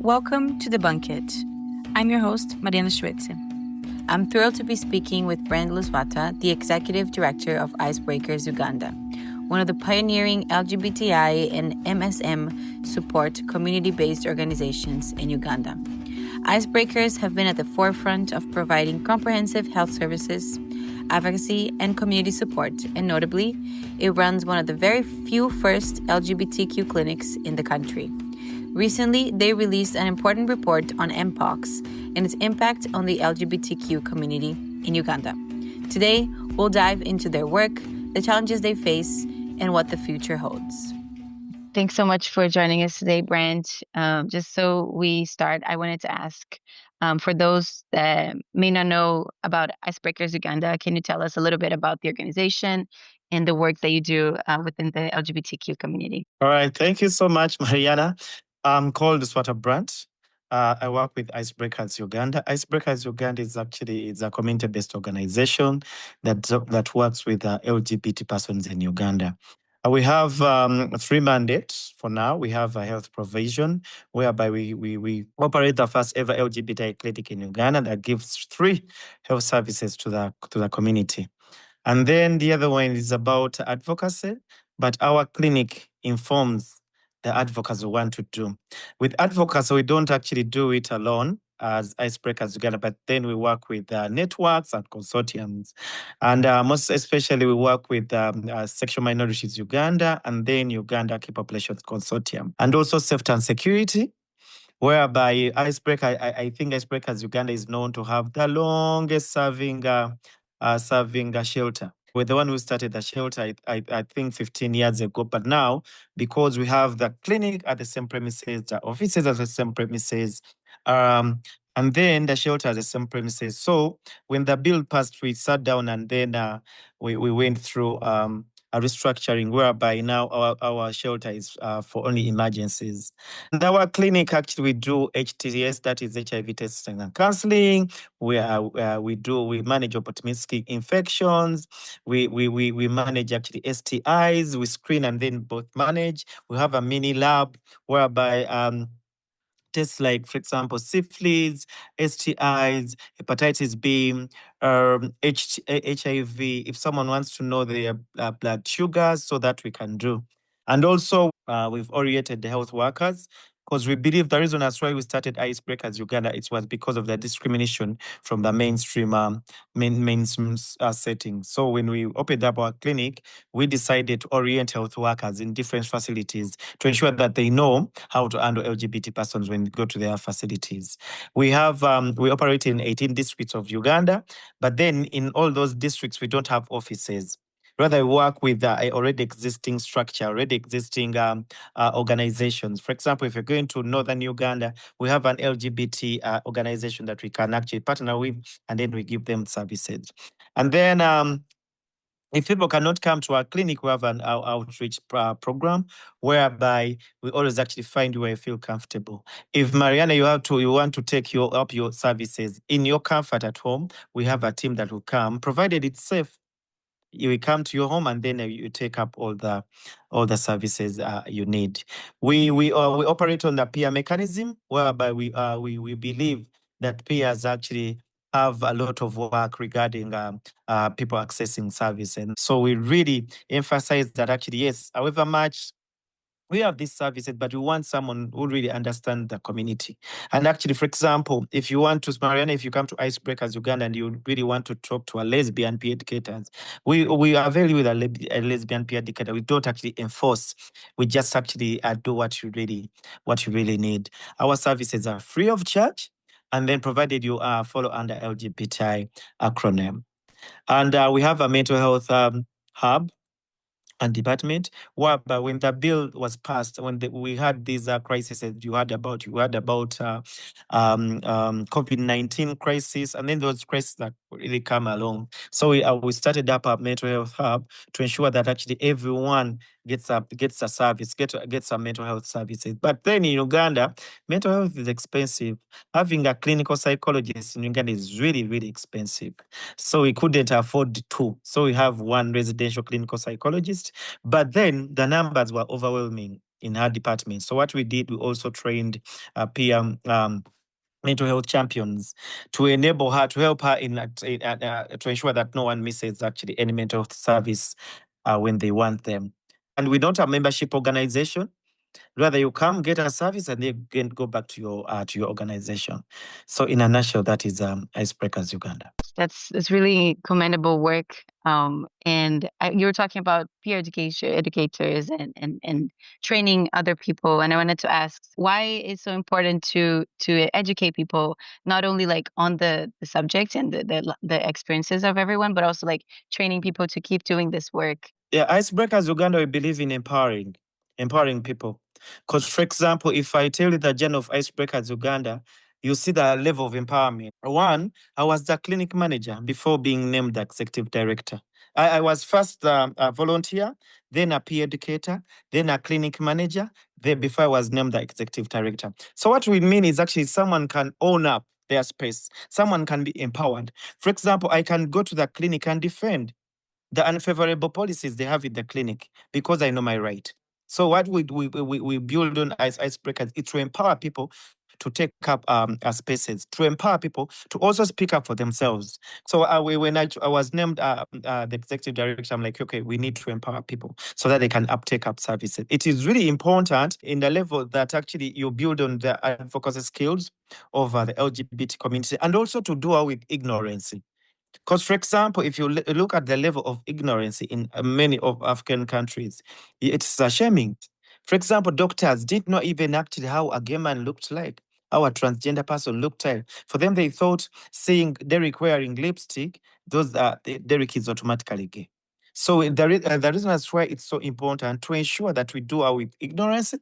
Welcome to Debunque It. I'm your host, Mariana Schuetze. I'm thrilled to be speaking with Brant Luswata, the Executive Director of Breakers Uganda, one of the pioneering LGBTI and MSM support community-based organizations in Uganda. Breakers have been at the forefront of providing comprehensive health services, advocacy, and community support, and notably, it runs one of the very few first LGBTQ clinics in the country. Recently, they released an important report on MPOX and its impact on the LGBTQ community in Uganda. Today, we'll dive into their work, the challenges they face, and what the future holds. Thanks so much for joining us today, Brant. Just so we start, I wanted to ask, for those that may not know about Breakers Uganda, can you tell us a little bit about the organization and the work that you do within the LGBTQ community? All right. Thank you so much, Mariana. I'm called Luswata Brant. I work with Breakers Uganda. Breakers Uganda is a community-based organization that works with LGBT persons in Uganda. We have 3 mandates for now. We have a health provision, whereby we operate the first ever LGBT clinic in Uganda that gives 3 health services to the community. And then the other one is about advocacy, but our clinic informs the advocacy we want to do. With advocacy, we don't actually do it alone as Breakers Uganda, but then we work with networks and consortiums. And most especially, we work with Sexual Minorities Uganda and then Uganda Key Populations Consortium. And also safety and security, whereby I think Breakers Uganda is known to have the longest serving shelter. We're the one who started the shelter, I think 15 years ago. But now, because we have the clinic at the same premises, the offices at the same premises, and then the shelter at the same premises. So when the bill passed, we sat down and then we went through a restructuring, whereby now our shelter is for only emergencies. And our clinic, actually, we do HTS, that is HIV testing and counseling. We manage opportunistic infections. We manage actually STIs. We screen and then both manage. We have a mini lab whereby tests like, for example, syphilis, STIs, hepatitis B, HIV, if someone wants to know their blood sugars, so that we can do. And also, we've oriented the health workers, because we believe the reason that's why we started Breakers Uganda, it was because of the discrimination from the mainstream setting. So when we opened up our clinic, we decided to orient health workers in different facilities to ensure that they know how to handle LGBT persons when they go to their facilities. We have we operate in 18 districts of Uganda, but then in all those districts, we don't have offices. Rather, we work with already existing structure, already existing organizations. For example, if you're going to northern Uganda, we have an LGBT organization that we can actually partner with, and then we give them services. And then if people cannot come to our clinic, we have an outreach program whereby we always actually find where you feel comfortable. If, Mariana, you want to take up your services in your comfort at home, we have a team that will come, provided it's safe. You will come to your home and then you take up all the services you need. We operate on the peer mechanism, whereby we believe that peers actually have a lot of work regarding people accessing service. And so we really emphasize that actually, yes, however much we have these services, but we want someone who really understands the community. And actually, for example, if you want to, Mariana, if you come to Breakers Uganda and you really want to talk to a lesbian peer educators, we are very with a lesbian peer educator. We don't actually enforce. We just actually do what you really need. Our services are free of charge, and then provided you follow under LGBTI acronym. And we have a mental health hub and department, whereby when the bill was passed, when we had these crises you heard about COVID-19 crisis, and then those crises that really come along. So we started up a mental health hub to ensure that actually everyone gets a service, gets some mental health services. But then in Uganda, mental health is expensive. Having a clinical psychologist in Uganda is really, really expensive. So we couldn't afford 2. So we have 1 residential clinical psychologist, but then the numbers were overwhelming. in her department. So what we did, we also trained peer mental health champions to enable her, to help her to ensure that no one misses actually any mental health service when they want them. And we don't have membership organization. Rather, you come get a service and then go back to your organization. So, in a nutshell, that is Icebreakers Uganda. That's really commendable work. And you were talking about peer educators and training other people. And I wanted to ask why it's so important to educate people, not only like on the subject and the experiences of everyone, but also like training people to keep doing this work. Yeah, Icebreakers Uganda, we believe in empowering people. Because, for example, if I tell you the journey of Icebreakers Uganda, you see the level of empowerment. One, I was the clinic manager before being named the executive director. I was first a volunteer, then a peer educator, then a clinic manager, then before I was named the executive director. So what we mean is actually someone can own up their space. Someone can be empowered. For example, I can go to the clinic and defend the unfavorable policies they have in the clinic because I know my right. So what we build on as icebreakers is to empower people to take up spaces, to empower people to also speak up for themselves. So when I was named the executive director, I'm like, okay, we need to empower people so that they can take up services. It is really important in the level that actually you build on the advocacy skills of the LGBT community and also to do away with ignorance. Because, for example, if you look at the level of ignorance in many of African countries, it's shaming. For example, doctors did not even actually how a gay man looked like, how a transgender person looked like. For them, they thought seeing Derek wearing lipstick, Derek is automatically gay. So the reason that's why it's so important to ensure that we do our with ignorance,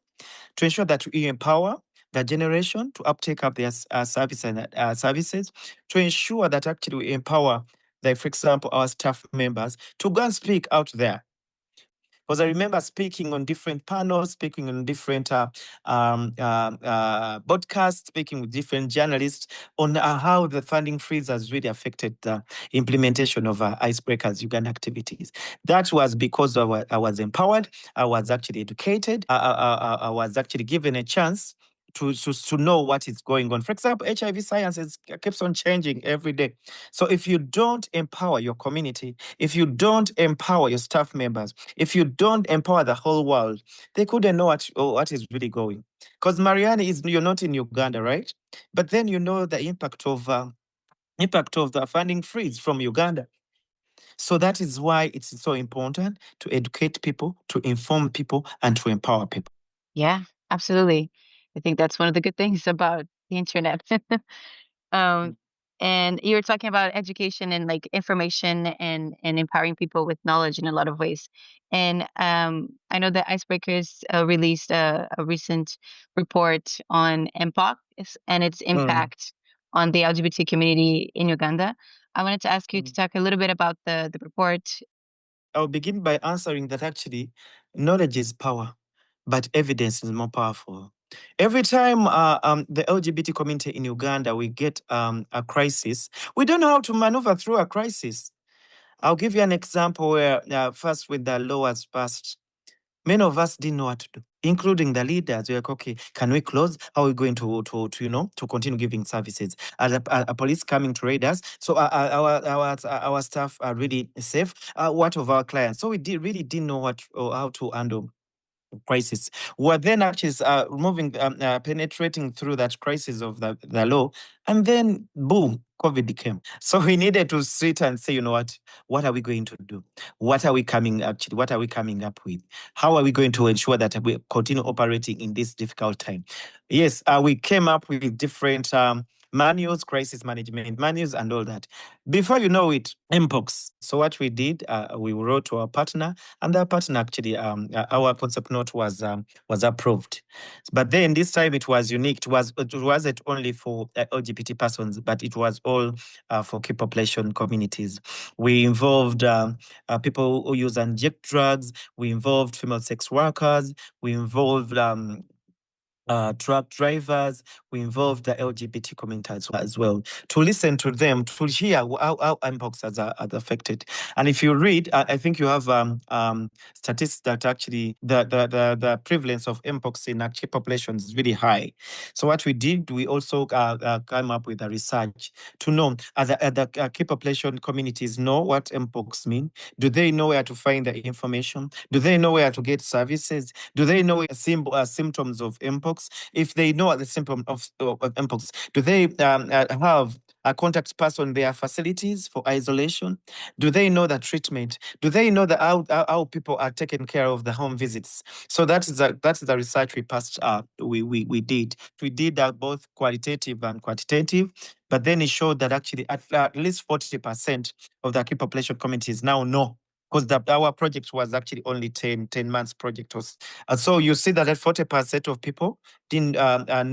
to ensure that we empower the generation to uptake up their service and services, to ensure that actually we empower, like for example, our staff members to go and speak out there. Because I remember speaking on different panels, speaking on different podcasts, speaking with different journalists on how the funding freeze has really affected the implementation of Icebreakers Uganda activities. That was because I was empowered, I was actually educated, I was actually given a chance to know what is going on. For example, HIV science keeps on changing every day. So if you don't empower your community, if you don't empower your staff members, if you don't empower the whole world, they couldn't know what is really going. Because Mariana, you're not in Uganda, right? But then you know the impact of the funding freeze from Uganda. So that is why it's so important to educate people, to inform people, and to empower people. Yeah, absolutely. I think that's one of the good things about the internet. Um, and you were talking about education and like information and empowering people with knowledge in a lot of ways. And I know that Icebreakers released a recent report on MPOC and its impact on the LGBT community in Uganda. I wanted to ask you to talk a little bit about the report. I'll begin by answering that actually knowledge is power, but evidence is more powerful. Every time the LGBT community in Uganda, we get a crisis, we don't know how to maneuver through a crisis. I'll give you an example where first with the law was passed, many of us didn't know what to do, including the leaders. We're like, okay, can we close? How are we going to continue giving services? Are the police coming to raid us? So our staff are really safe. What of our clients? So we really didn't know how to handle crisis. We're then actually penetrating through that crisis of the law, and then boom, COVID came. So we needed to sit and say, you know what are we going to do? What are we coming up with? How are we going to ensure that we continue operating in this difficult time? Yes, we came up with different manuals, crisis management manuals, and all that. Before you know it, MPOX. So what we did, we wrote to our partner, and our partner actually, our concept note was approved. But then this time it was unique. It wasn't only for LGBT persons, but it was all for key population communities. We involved people who use and inject drugs. We involved female sex workers. We involved truck drivers. We involve the LGBT community as well, to listen to them, to hear how mpox has affected. And if you read, I think you have statistics that actually the prevalence of mpox in actual populations is really high. So what we did, we also came up with a research to know the key population communities know what mpox mean. Do they know where to find the information? Do they know where to get services? Do they know symptoms of mpox? If they know the symptom of mpox, do they have a contact person in their facilities for isolation? Do they know the treatment? Do they know how people are taken care of, the home visits? So that's the research we passed. We did. We did both qualitative and quantitative. But then it showed that actually at least 40% of the key population communities now know, because our project was actually only 10 months project. So you see that 40% of people didn't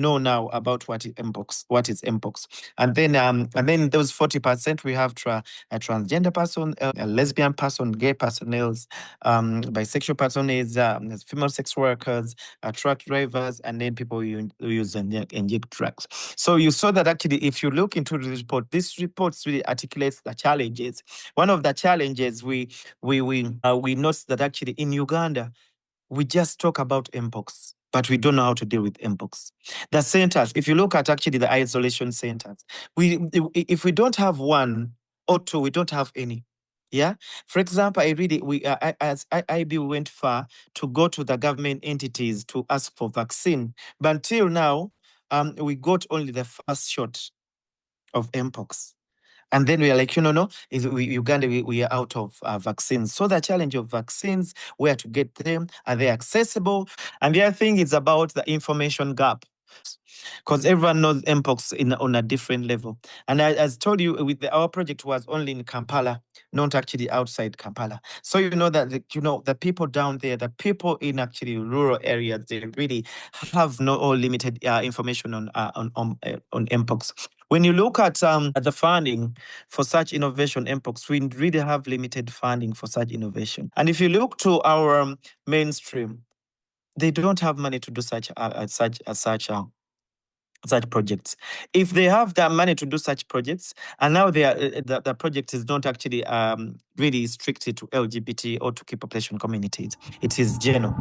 know now about what is mpox. And then those 40% we have a transgender person, a lesbian person, gay personnel, bisexual personnel, female sex workers, truck drivers, and then people who use and inject drugs. So you saw that actually, if you look into the report, this report really articulates the challenges. One of the challenges we noticed that actually in Uganda, we just talk about mpox, but we don't know how to deal with mpox. The centers, if you look at actually the isolation centers, if we don't have one or two, we don't have any. Yeah. For example, as IB went far to go to the government entities to ask for vaccine, but until now, we got only the first shot of mpox. And then we are like, no, Uganda, we are out of vaccines. So the challenge of vaccines, where to get them, are they accessible? And the other thing is about the information gap, because everyone knows mpox on a different level. And as told you, our project was only in Kampala, not actually outside Kampala. So you know that the people down there, the people in actually rural areas, they really have no or limited information on mpox. When you look at the funding for such innovation, mpox, we really have limited funding for such innovation. And if you look to our mainstream, they don't have money to do such projects. If they have the money to do such projects, and now the project is not actually really restricted to LGBT or to key population communities, it is general.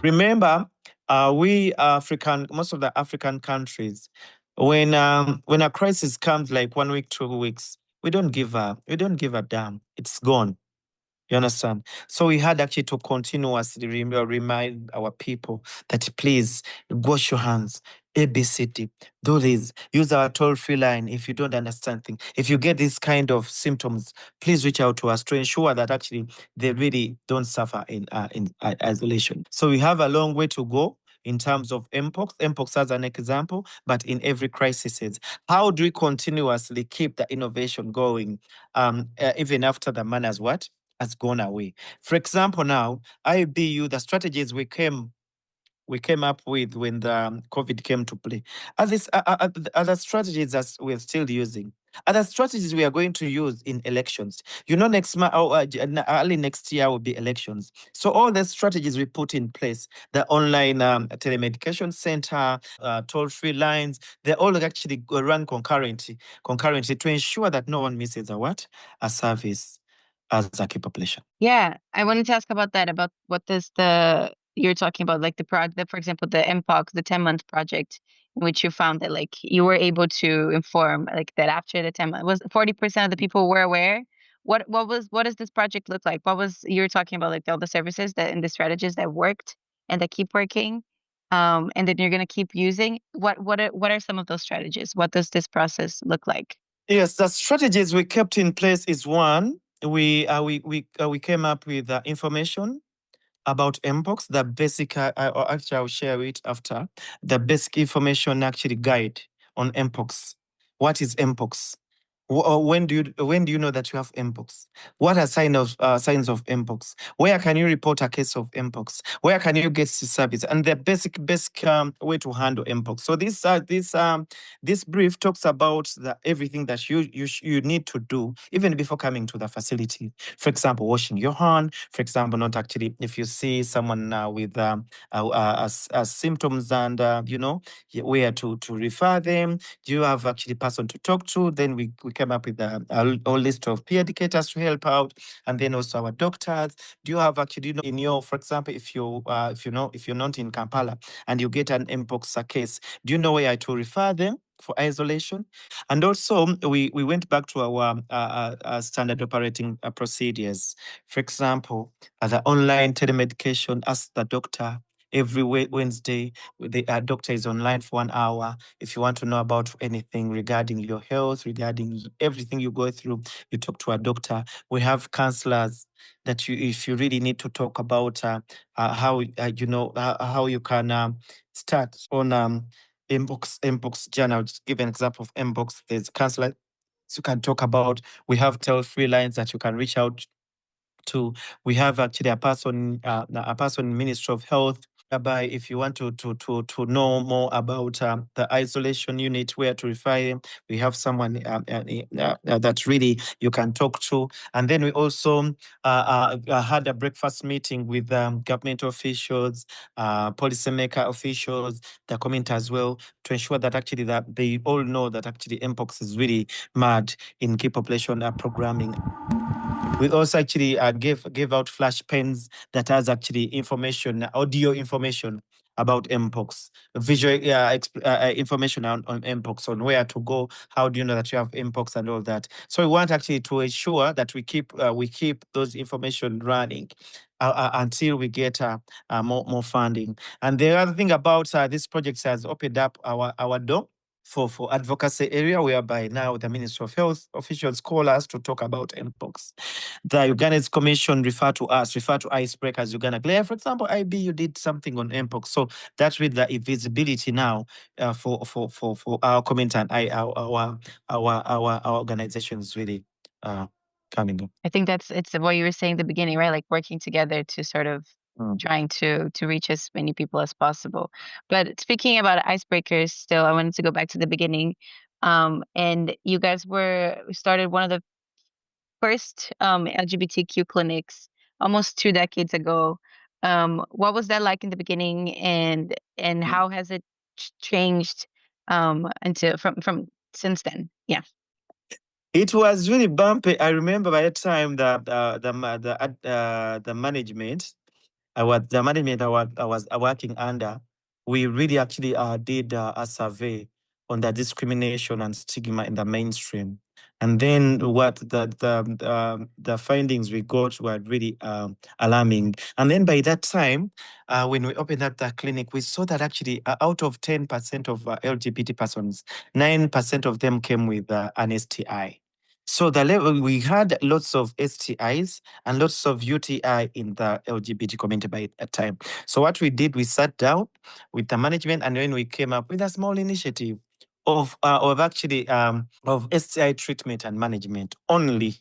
Remember, most of the African countries, when a crisis comes like 1 week, 2 weeks, we don't give a damn. It's gone. You understand? So we had actually to continuously remind our people that please wash your hands, ABCD, do this, use our toll-free line if you don't understand things. If you get this kind of symptoms, please reach out to us to ensure that actually they really don't suffer in isolation. So we have a long way to go in terms of mpox as an example, but in every crisis, how do we continuously keep the innovation going even after the man has gone away? For example, now IBU, the strategies we came up with when the COVID came to play, are the strategies that we're still using. Are the strategies we are going to use in elections? Next month, early next year will be elections. So all the strategies we put in place, the online telemedication center, toll-free lines, they all actually run concurrently to ensure that no one misses a service as a key population. Yeah, I wanted to ask about that, about what does you're talking about, like for example, the MPOC, the 10-month project, in which you found that like you were able to inform like that after the 10 months, was 40% of the people were aware. What does this project look like? You're talking about like all the services and the strategies that worked and that keep working, and then you're gonna keep using. What are some of those strategies? What does this process look like? Yes, the strategies we kept in place is one. We came up with information about mpox, the basic. Actually, I'll share it after. The basic information actually guide on mpox. What is mpox? when do you know that you have mpox? What are signs of mpox? Where can you report a case of mpox? Where can you get service? And the basic way to handle mpox. So this brief talks about everything that you need to do even before coming to the facility. For example, washing your hand. For example, not actually if you see someone with symptoms and where to refer them. Do you have actually person to talk to? Then we came up with a list of peer educators to help out, and then also our doctors. Do you have actually, in your, for example, if you're not in Kampala and you get an mpox case, do you know where to refer them for isolation? And also, we went back to our standard operating procedures. For example, the online telemedication. Ask the doctor every Wednesday. The doctor is online for 1 hour. If you want to know about anything regarding your health, regarding everything you go through, you talk to a doctor. We have counselors that if you really need to talk about how how you can start on mpox journey. I'll just give an example of mpox. There's counselors you can talk about. We have toll-free lines that you can reach out to. We have actually a person in Ministry of Health, whereby if you want to know more about the isolation unit, where to refer them, we have someone that really you can talk to. And then we also had a breakfast meeting with government officials, policymaker officials, the community as well, to ensure that actually that they all know that actually mpox is really mad in key population programming. We also actually gave out flash pens that has actually information, audio information about mpox, visual information on mpox, on where to go, how do you know that you have mpox and all that. So we want actually to ensure that we keep those information running until we get more funding. And the other thing about this project has opened up our door for advocacy area, whereby now the Ministry of Health officials call us to talk about mpox. The Uganda's commission refer to Icebreakers Uganda. Claire, for example, IB, you did something on mpox. So that's with the visibility now for our community and our organizations really coming up. I think it's what you were saying at the beginning, right? Like working together to sort of trying to reach as many people as possible. But speaking about icebreakers, still, I wanted to go back to the beginning. And you guys started one of the first LGBTQ clinics almost 2 decades ago. What was that like in the beginning, and how has it changed until from since then? Yeah. It was really bumpy. I remember by the time the management, the management I was working under, we really actually did a survey on the discrimination and stigma in the mainstream. And then what the findings we got were really alarming. And then by that time, when we opened up the clinic, we saw that actually out of 10% of LGBT persons, 9% of them came with an STI. So the level, we had lots of STIs and lots of UTI in the LGBT community by that time. So what we did, we sat down with the management, and then we came up with a small initiative of STI treatment and management only.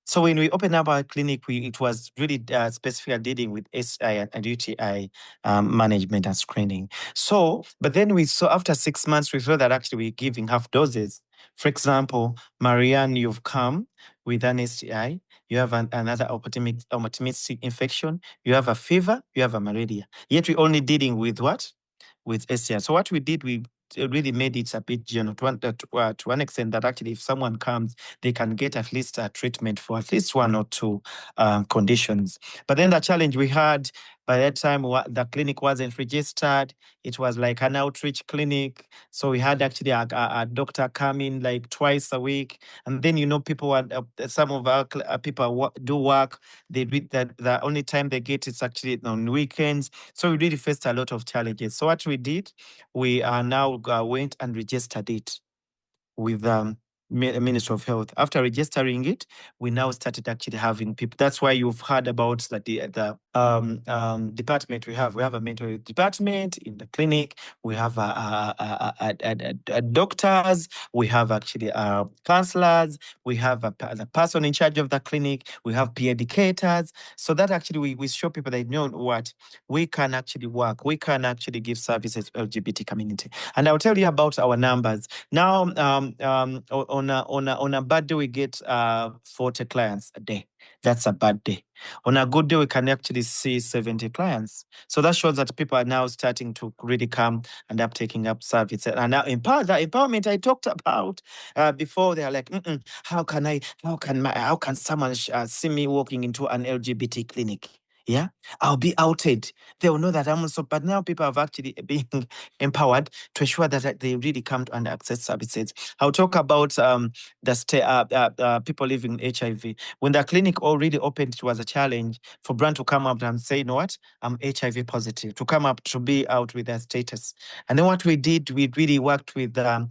So when we opened up our clinic, it was really specifically dealing with STI and UTI management and screening. So, but then we saw after 6 months, we saw that actually we're giving half doses. For example, Marianne, you've come with an STI, you have another opportunistic infection, you have a fever, you have a malaria. Yet we're only dealing with what? With STI. So what we did, we really made it a bit general to one extent that actually if someone comes, they can get at least a treatment for at least one or two conditions. But then the challenge we had by that time, the clinic wasn't registered. It was like an outreach clinic. So we had actually a doctor come in like twice a week. And then, people some of our people do work. They read that the only time they get is actually on weekends. So we really faced a lot of challenges. So what we did, we now went and registered it with Ministry of Health. After registering it, we now started actually having people. That's why you've heard about the department we have. We have a mental health department in the clinic. We have doctors. We have actually counselors. We have the person in charge of the clinic. We have peer educators. So that actually we show people that know what we can actually work. We can actually give services to LGBT community. And I'll tell you about our numbers. Now, on a bad day, we get 40 clients a day. That's a bad day. On a good day, we can actually see 70 clients. So that shows that people are now starting to really come and up taking up service. And now empowerment I talked about before, they are like, how can someone see me walking into an LGBT clinic? Yeah, I'll be outed. They will know that I'm also, but now people have actually been empowered to ensure that they really come to and access services. I'll talk about people living with HIV. When the clinic already opened, it was a challenge for Brant to come up and say, you know what, I'm HIV positive, to come up to be out with their status. And then what we did, we really worked with the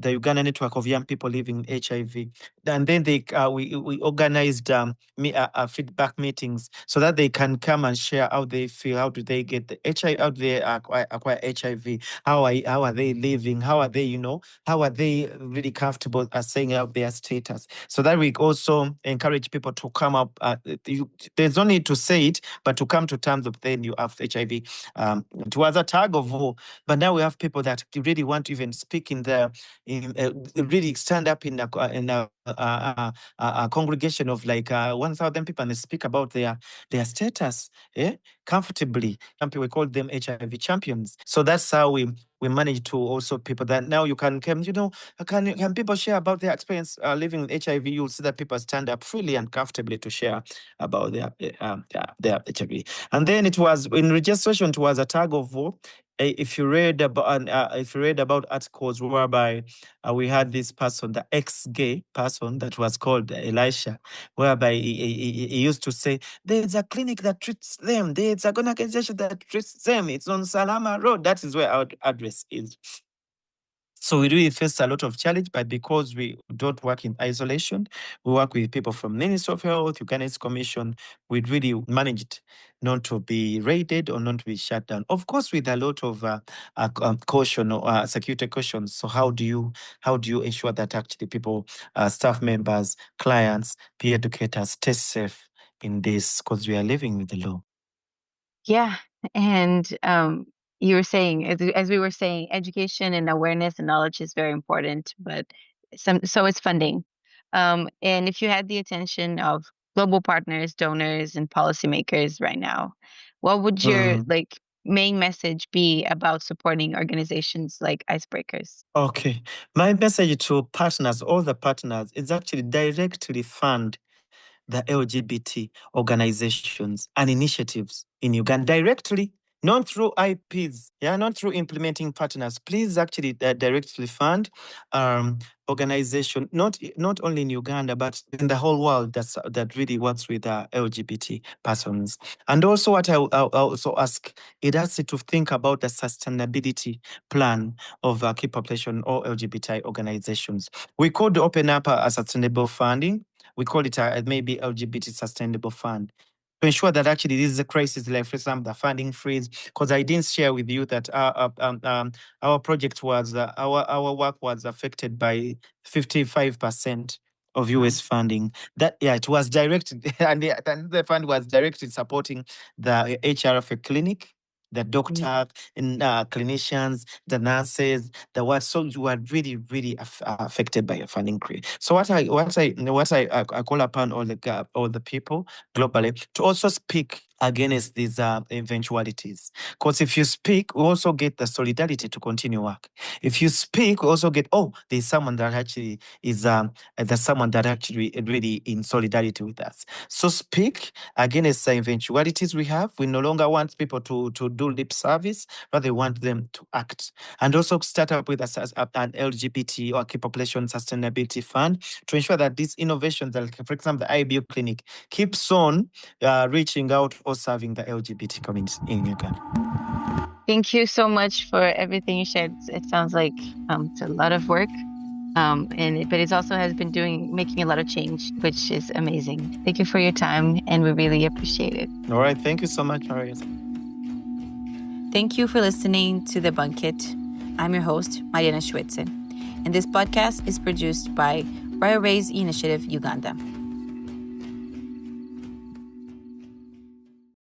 Uganda network of young people living with HIV. And then we organized feedback meetings so that they can come and share how they feel, how do they get the HIV, how do they acquire HIV, how are they living, how are they, how are they really comfortable saying out their status. So that we also encourage people to come up. There's no need to say it, but to come to terms of then you have HIV. It was a tug of war, but now we have people that really want to even speak really stand up in a congregation of like 1,000 people and they speak about their status comfortably. We call them HIV champions. So that's how we manage to also people that now you can come, can people share about their experience living with HIV? You'll see that people stand up freely and comfortably to share about their HIV. And then it was in registration, it was a tug of war. If you read about articles whereby we had this person, the ex-gay person that was called Elisha, whereby he used to say, there's a clinic that treats them. There's an organization that treats them. It's on Salama Road. That is where our address is. So we really faced a lot of challenge, but because we don't work in isolation, we work with people from Ministry of Health, Uganda's Commission, we really managed not to be raided or not to be shut down. Of course, with a lot of caution or security cautions. So how do you ensure that actually people, staff members, clients, peer educators stay safe in this, because we are living with the law? Yeah. And you were saying, as we were saying, education and awareness and knowledge is very important, but so is funding. And if you had the attention of global partners, donors, and policymakers right now, what would your main message be about supporting organizations like Icebreakers? Okay. My message to partners, all the partners, is actually directly fund the LGBT organizations and initiatives in Uganda directly, not through IPs, not through implementing partners. Please actually directly fund organization, not only in Uganda, but in the whole world that really works with LGBT persons. And also what I also ask, it has to think about the sustainability plan of key population or LGBTI organizations. We could open up a sustainable funding. We call it maybe LGBT Sustainable Fund, to ensure that actually this is a crisis, like for example, the funding freeze. Because I didn't share with you that our project was, our work was affected by 55% of US funding. That it was directed, and the fund was directed supporting the HRF clinic, the doctor and clinicians, the nurses, the what. So you are really, really affected by a funding create. So what I call upon all the people globally to also speak against these eventualities. Because if you speak, we also get the solidarity to continue work. If you speak, we also get, there's someone that actually is there's someone that actually really in solidarity with us. So speak against the eventualities we have. We no longer want people to do lip service, but they want them to act. And also start up with an LGBT or key population sustainability fund to ensure that these innovations, like for example, the IBU clinic, keeps on reaching out or serving the LGBT community in Uganda. Thank you so much for everything you shared. It sounds like it's a lot of work. But it also has been making a lot of change, which is amazing. Thank you for your time, and we really appreciate it. All right. Thank you so much, Mariana. Thank you for listening to Debunque It. I'm your host, Mariana Schuetze, and this podcast is produced by Breakers Initiative Uganda.